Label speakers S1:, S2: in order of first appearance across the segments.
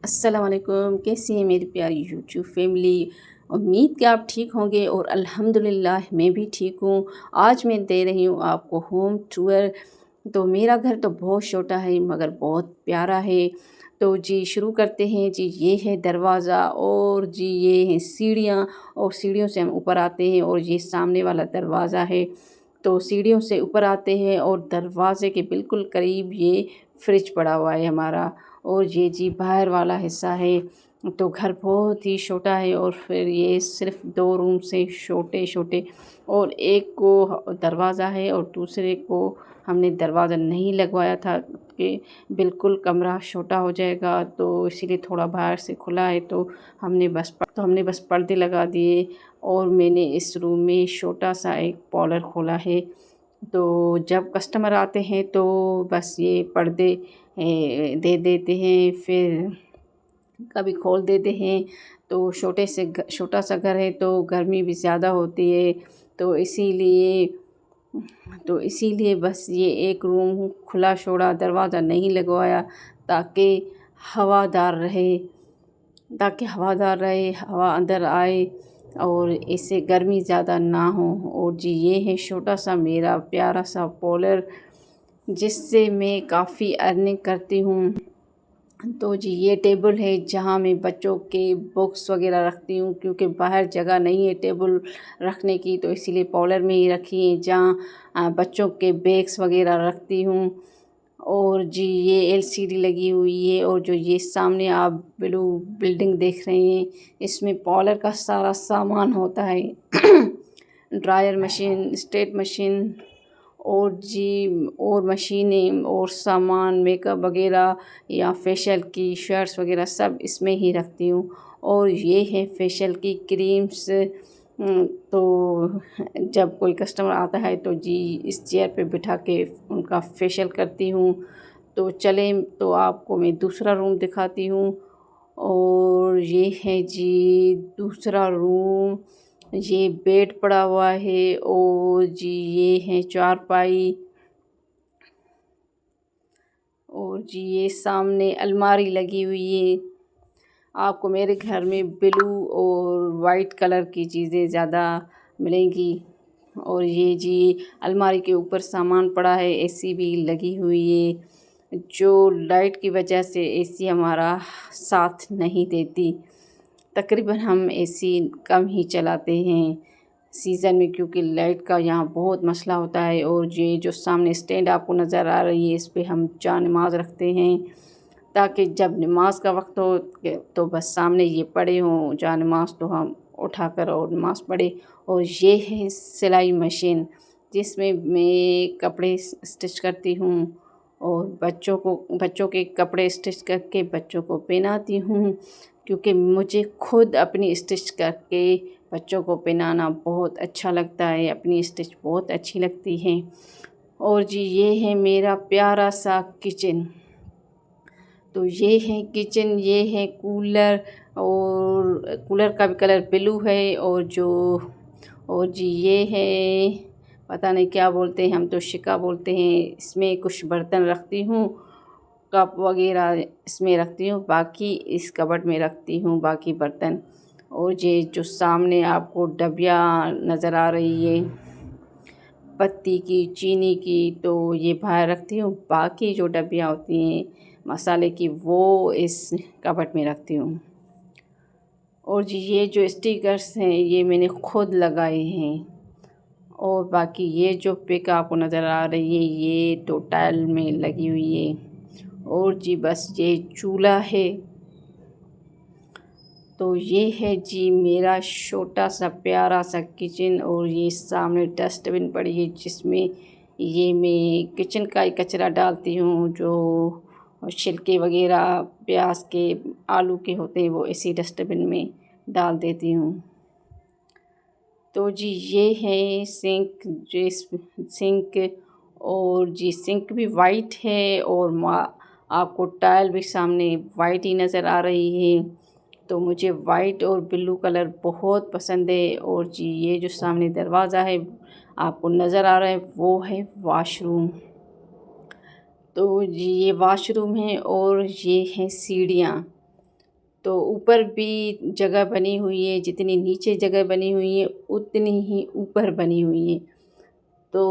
S1: السلام علیکم، کیسی ہیں میری پیاری یوٹیوب فیملی؟ امید کہ آپ ٹھیک ہوں گے اور الحمدللہ میں بھی ٹھیک ہوں۔ آج میں دے رہی ہوں آپ کو ہوم ٹور۔ تو میرا گھر تو بہت چھوٹا ہے مگر بہت پیارا ہے۔ تو جی شروع کرتے ہیں۔ جی یہ ہے دروازہ اور جی یہ ہیں سیڑھیاں، اور سیڑھیوں سے ہم اوپر آتے ہیں، اور یہ سامنے والا دروازہ ہے۔ تو سیڑھیوں سے اوپر آتے ہیں اور دروازے کے بالکل قریب یہ فریج پڑا ہوا ہے ہمارا، اور یہ جی باہر والا حصہ ہے۔ تو گھر بہت ہی چھوٹا ہے، اور پھر یہ صرف 2 روم سے چھوٹے چھوٹے، اور ایک کو دروازہ ہے اور دوسرے کو ہم نے دروازہ نہیں لگوایا تھا کہ بالکل کمرہ چھوٹا ہو جائے گا، تو اسی لیے تھوڑا باہر سے کھلا ہے، تو ہم نے بس پردے لگا دیے، اور میں نے اس روم میں چھوٹا سا ایک پارلر کھولا ہے۔ تو جب کسٹمر آتے ہیں تو بس یہ پردے دے دیتے ہیں، پھر کبھی کھول دیتے ہیں۔ تو چھوٹا سا گھر ہے تو گرمی بھی زیادہ ہوتی ہے، تو اسی لیے بس یہ ایک روم کھلا چھوڑا، دروازہ نہیں لگوایا تاکہ ہوادار رہے، ہوا اندر آئے اور اس سے گرمی زیادہ نہ ہو۔ اور جی یہ ہے چھوٹا سا میرا پیارا سا پارلر، جس سے میں کافی ارننگ کرتی ہوں۔ تو جی یہ ٹیبل ہے جہاں میں بچوں کے بکس وغیرہ رکھتی ہوں، کیونکہ باہر جگہ نہیں ہے ٹیبل رکھنے کی، تو اسی لیے پارلر میں ہی رکھی ہے جہاں بچوں کے بیگس وغیرہ رکھتی ہوں۔ اور جی یہ LCD لگی ہوئی ہے، اور جو یہ سامنے آپ بلو بلڈنگ دیکھ رہے ہیں، اس میں پارلر کا سارا سامان ہوتا ہے۔ ڈرائر مشین، اسٹیٹ مشین، اور جی اور مشینیں اور سامان میک اپ وغیرہ یا فیشیل کی شرٹس وغیرہ سب اس میں ہی رکھتی ہوں۔ اور یہ ہے فیشیل کی کریمز۔ تو جب کوئی کسٹمر آتا ہے تو جی اس چیئر پہ بٹھا کے ان کا فیشیل کرتی ہوں۔ تو چلیں تو آپ کو میں دوسرا روم دکھاتی ہوں، اور یہ ہے جی دوسرا روم۔ یہ بیڈ پڑا ہوا ہے، اور جی یہ ہے چارپائی، اور جی یہ سامنے الماری لگی ہوئی ہے۔ آپ کو میرے گھر میں بلو اور وائٹ کلر کی چیزیں زیادہ ملیں گی۔ اور یہ جی الماری کے اوپر سامان پڑا ہے، AC بھی لگی ہوئی ہے، جو لائٹ کی وجہ سے AC ہمارا ساتھ نہیں دیتی۔ تقریباً ہم AC کم ہی چلاتے ہیں سیزن میں، کیونکہ لائٹ کا یہاں بہت مسئلہ ہوتا ہے۔ اور یہ جو سامنے اسٹینڈ آپ کو نظر آ رہی ہے، اس پہ ہم جا نماز رکھتے ہیں، تاکہ جب نماز کا وقت ہو تو بس سامنے یہ پڑے ہوں جا نماز، تو ہم اٹھا کر اور نماز پڑھے۔ اور یہ ہے سلائی مشین، جس میں میں کپڑے اسٹچ کرتی ہوں، اور بچوں کے کپڑے اسٹچ کر کے بچوں کو پہناتی ہوں، کیونکہ مجھے خود اپنی اسٹچ کر کے بچوں کو پہنانا بہت اچھا لگتا ہے، اپنی اسٹچ بہت اچھی لگتی ہیں۔ اور جی یہ ہے میرا پیارا سا کچن۔ تو یہ ہے کچن، یہ ہے کولر، اور کولر کا بھی کلر بلو ہے، اور جی یہ ہے پتہ نہیں کیا بولتے ہیں، ہم تو شکا بولتے ہیں۔ اس میں کچھ برتن رکھتی ہوں، کپ وغیرہ اس میں رکھتی ہوں، باقی اس کبرڈ میں رکھتی ہوں باقی برتن۔ اور یہ جو سامنے آپ کو ڈبیا نظر آ رہی ہے پتی کی، چینی کی، تو یہ باہر رکھتی ہوں، باقی جو ڈبیاں ہوتی ہیں مسالے کی وہ اس کبرڈ میں رکھتی ہوں۔ اور جی یہ جو اسٹیکرز ہیں یہ میں نے خود لگائے ہیں، اور باقی یہ جو پک آپ کو نظر آ رہی ہے یہ تو ٹائل میں لگی ہوئی ہے۔ اور جی بس یہ چولہا ہے۔ تو یہ ہے جی میرا چھوٹا سا پیارا سا کچن، اور یہ سامنے ڈسٹ بن پڑی ہے، جس میں یہ میں کچن کا ہی کچرا ڈالتی ہوں، جو چھلکے وغیرہ پیاز کے، آلو کے ہوتے ہیں، وہ اسی ڈسٹ بن میں ڈال دیتی ہوں۔ تو جی یہ ہے سنک، اور جی سنک بھی وائٹ ہے، اور آپ کو ٹائل بھی سامنے وائٹ ہی نظر آ رہی ہے، تو مجھے وائٹ اور بلو کلر بہت پسند ہے۔ اور جی یہ جو سامنے دروازہ ہے آپ کو نظر آ رہا ہے وہ ہے واش روم۔ تو جی یہ واش روم ہے، اور یہ ہیں سیڑھیاں، تو اوپر بھی جگہ بنی ہوئی ہے، جتنی نیچے جگہ بنی ہوئی ہے اتنی ہی اوپر بنی ہوئی ہے۔ تو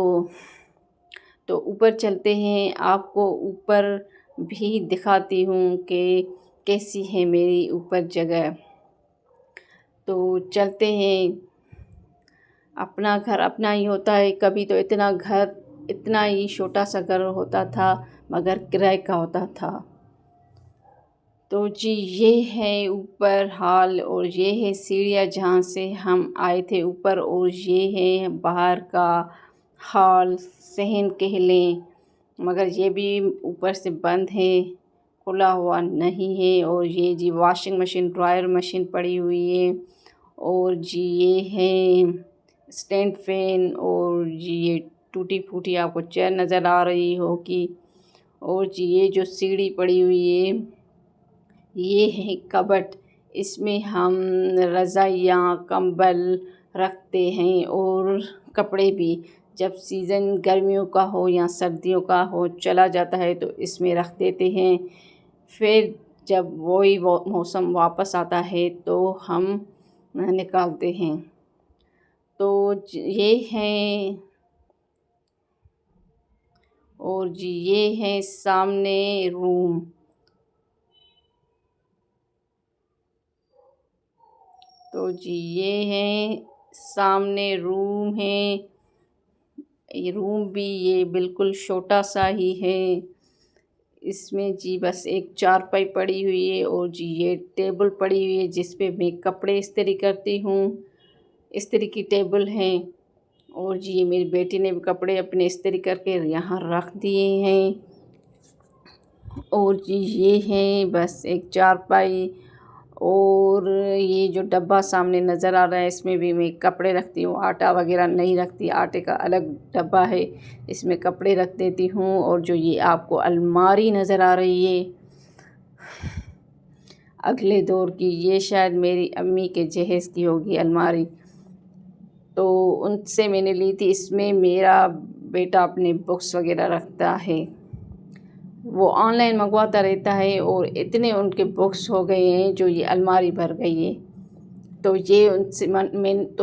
S1: اوپر چلتے ہیں، آپ کو اوپر بھی دکھاتی ہوں کہ کیسی ہے میری اوپر جگہ۔ تو چلتے ہیں۔ اپنا گھر اپنا ہی ہوتا ہے، کبھی تو اتنا ہی چھوٹا سا گھر ہوتا تھا مگر کرائے کا ہوتا تھا۔ تو جی یہ ہے اوپر ہال اور یہ ہے سیڑھیاں جہاں سے ہم آئے تھے اوپر، اور یہ ہے باہر کا ہال، صحن کہہ لیں، مگر یہ بھی اوپر سے بند ہے، کھلا ہوا نہیں ہے۔ اور یہ جی واشنگ مشین، ڈرائر مشین پڑی ہوئی ہے، اور جی یہ ہے اسٹینڈ فین، اور جی یہ ٹوٹی پھوٹی آپ کو چیئر نظر آ رہی ہوگی، اور جی یہ جو سیڑھی پڑی ہوئی ہے یہ ہے کبٹ، اس میں ہم رضائیاں کمبل رکھتے ہیں اور کپڑے بھی، جب سیزن گرمیوں کا ہو یا سردیوں کا ہو چلا جاتا ہے تو اس میں رکھ دیتے ہیں، پھر جب وہی موسم واپس آتا ہے تو ہم نکالتے ہیں۔ تو یہ ہیں، اور جی یہ ہے سامنے روم۔ تو جی یہ ہے سامنے روم ہے، یہ روم بھی یہ بالکل چھوٹا سا ہی ہے، اس میں جی بس ایک چارپائی پڑی ہوئی ہے، اور جی یہ ٹیبل پڑی ہوئی ہے جس پہ میں کپڑے استری کرتی ہوں، استری کی ٹیبل ہے، اور جی یہ میری بیٹی نے بھی کپڑے اپنے استری کر کے یہاں رکھ دیے ہیں، اور جی یہ ہے بس ایک چارپائی، اور یہ جو ڈبہ سامنے نظر آ رہا ہے اس میں بھی میں کپڑے رکھتی ہوں، آٹا وغیرہ نہیں رکھتی، آٹے کا الگ ڈبہ ہے، اس میں کپڑے رکھ دیتی ہوں۔ اور جو یہ آپ کو الماری نظر آ رہی ہے اگلے دور کی، یہ شاید میری امی کے جہیز کی ہوگی الماری، تو ان سے میں نے لی تھی، اس میں میرا بیٹا اپنے بکس وغیرہ رکھتا ہے، وہ آن لائن منگواتا رہتا ہے، اور اتنے ان کے بکس ہو گئے ہیں جو یہ الماری بھر گئی ہے، تو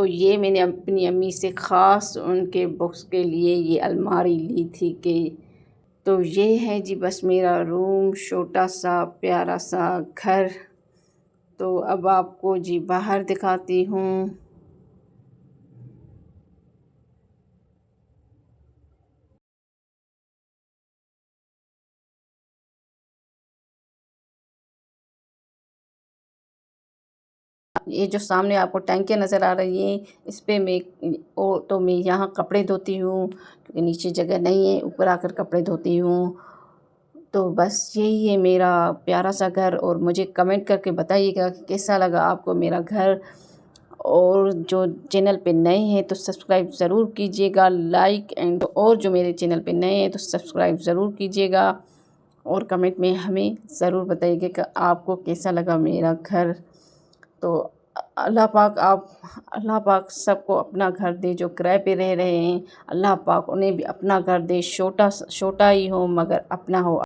S1: یہ میں نے اپنی امی سے خاص ان کے بکس کے لیے یہ الماری لی تھی کہ تو یہ ہے جی بس میرا روم، چھوٹا سا پیارا سا گھر۔ تو اب آپ کو جی باہر دکھاتی ہوں۔ یہ جو سامنے آپ کو ٹینکیاں نظر آ رہی ہیں، اس پہ میں یہاں کپڑے دھوتی ہوں کیونکہ نیچے جگہ نہیں ہے، اوپر آ کر کپڑے دھوتی ہوں۔ تو بس یہی ہے میرا پیارا سا گھر، اور مجھے کمنٹ کر کے بتائیے گا کہ کیسا لگا آپ کو میرا گھر، اور جو چینل پہ نئے ہیں تو سبسکرائب ضرور کیجیے گا، اور جو میرے چینل پہ نئے ہیں تو سبسکرائب ضرور کیجیے گا، اور کمنٹ میں ہمیں ضرور بتائیے گا کہ آپ کو کیسا لگا میرا گھر۔ تو اللہ پاک سب کو اپنا گھر دے، جو کرائے پہ رہ رہے ہیں اللہ پاک انہیں بھی اپنا گھر دے، چھوٹا ہی ہو مگر اپنا ہو۔